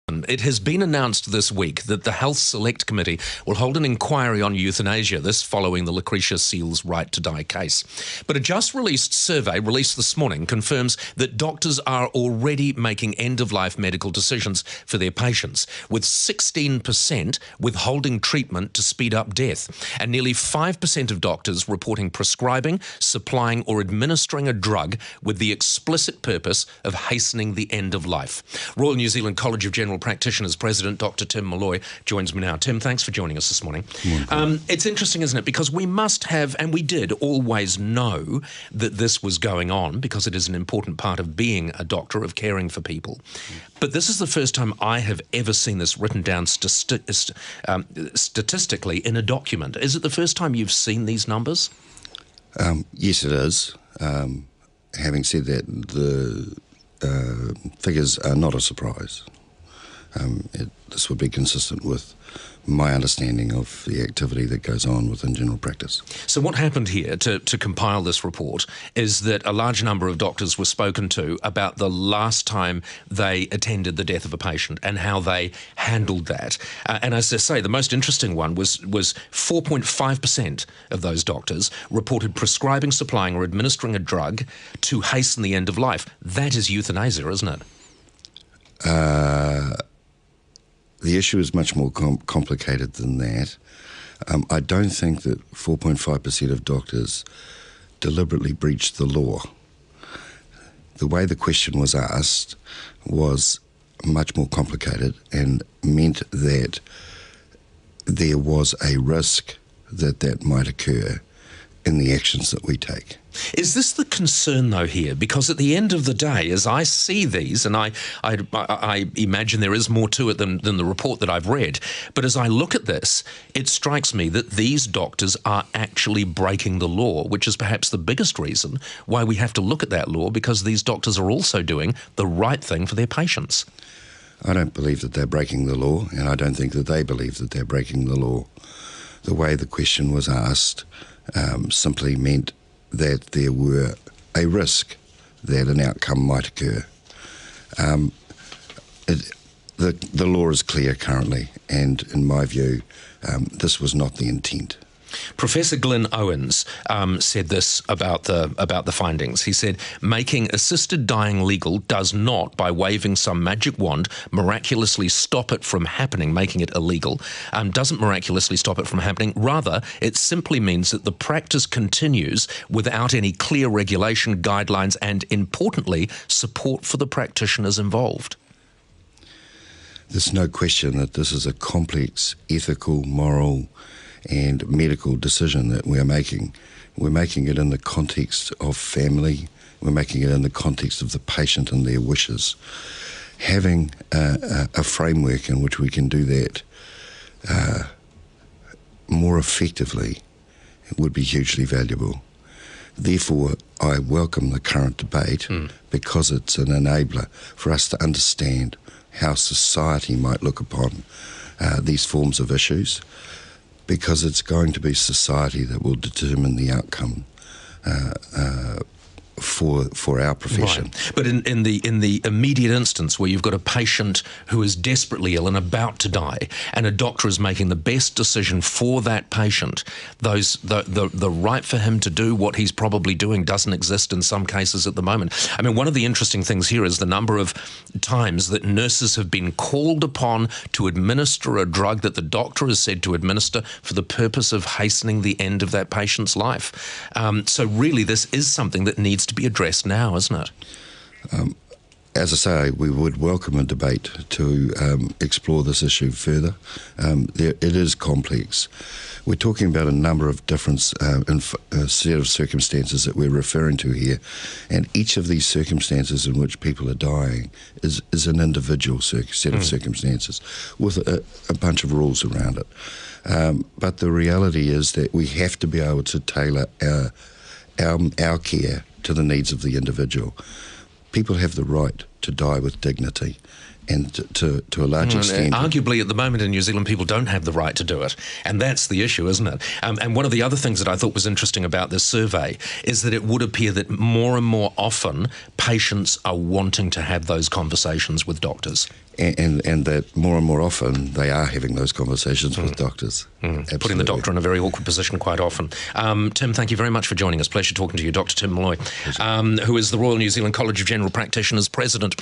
It has been announced this week that the Health Select Committee will hold an inquiry on euthanasia, this following the Lucretia Seal's right to die case. But a just-released survey released this morning confirms that doctors are already making end-of-life medical decisions for their patients, with 16% withholding treatment to speed up death, and nearly 5% of doctors reporting prescribing, supplying or administering a drug with the explicit purpose of hastening the end of life. Royal New Zealand College of General Practitioners President Dr. Tim Molloy joins me now. Tim, thanks for joining us this morning. It's interesting, isn't it? Because we must have, and we did always know that this was going on, because it is an important part of being a doctor, of caring for people. But this is the first time I have ever seen this written down statistically in a document. Is it the first time you've seen these numbers? Yes, it is. Having said that, the figures are not a surprise. This would be consistent with my understanding of the activity that goes on within general practice. So what happened here to compile this report is that a large number of doctors were spoken to about the last time they attended the death of a patient and how they handled that. And as I say, the most interesting one was 4.5% of those doctors reported prescribing, supplying or administering a drug to hasten the end of life. That is euthanasia, isn't it? The issue is much more complicated than that. I don't think that 4.5% of doctors deliberately breached the law. The way the question was asked was much more complicated and meant that there was a risk that that might occur in the actions that we take. Is this the concern, though, here? Because at the end of the day, as I see these, and I imagine there is more to it than the report that I've read, but as I look at this, it strikes me that these doctors are actually breaking the law, which is perhaps the biggest reason why we have to look at that law, because these doctors are also doing the right thing for their patients. I don't believe that they're breaking the law, and I don't think that they believe that they're breaking the law. The way the question was asked simply meant that there were a risk that an outcome might occur. The law is clear currently, and in my view, this was not the intent. Professor Glyn Owens said this about the findings. He said, making assisted dying legal does not, by waving some magic wand, miraculously stop it from happening, making it illegal, doesn't miraculously stop it from happening. Rather, it simply means that the practice continues without any clear regulation, guidelines, and, importantly, support for the practitioners involved. There's no question that this is a complex, ethical, moral, and medical decision that we're making. We're making it in the context of family. We're making it in the context of the patient and their wishes. Having a framework in which we can do that more effectively would be hugely valuable. Therefore, I welcome the current debate because it's an enabler for us to understand how society might look upon these forms of issues, because it's going to be society that will determine the outcome for our profession. Right. But in the immediate instance where you've got a patient who is desperately ill and about to die, and a doctor is making the best decision for that patient, the right for him to do what he's probably doing doesn't exist in some cases at the moment. I mean, one of the interesting things here is the number of times that nurses have been called upon to administer a drug that the doctor has said to administer for the purpose of hastening the end of that patient's life. So really, this is something that needs to be addressed now, isn't it? As I say, we would welcome a debate to explore this issue further. It is complex. We're talking about a number of different set of circumstances that we're referring to here, and each of these circumstances in which people are dying is an individual set of circumstances with a bunch of rules around it. But the reality is that we have to be able to tailor our care to the needs of the individual. People have the right to die with dignity, and to a large extent. Arguably, at the moment in New Zealand, people don't have the right to do it. And that's the issue, isn't it? And one of the other things that I thought was interesting about this survey is that it would appear that more and more often patients are wanting to have those conversations with doctors. And that more and more often they are having those conversations with doctors. Putting the doctor in a very awkward position quite often. Tim, thank you very much for joining us. Pleasure talking to you, Dr. Tim Molloy, who is the Royal New Zealand College of General Practitioners President.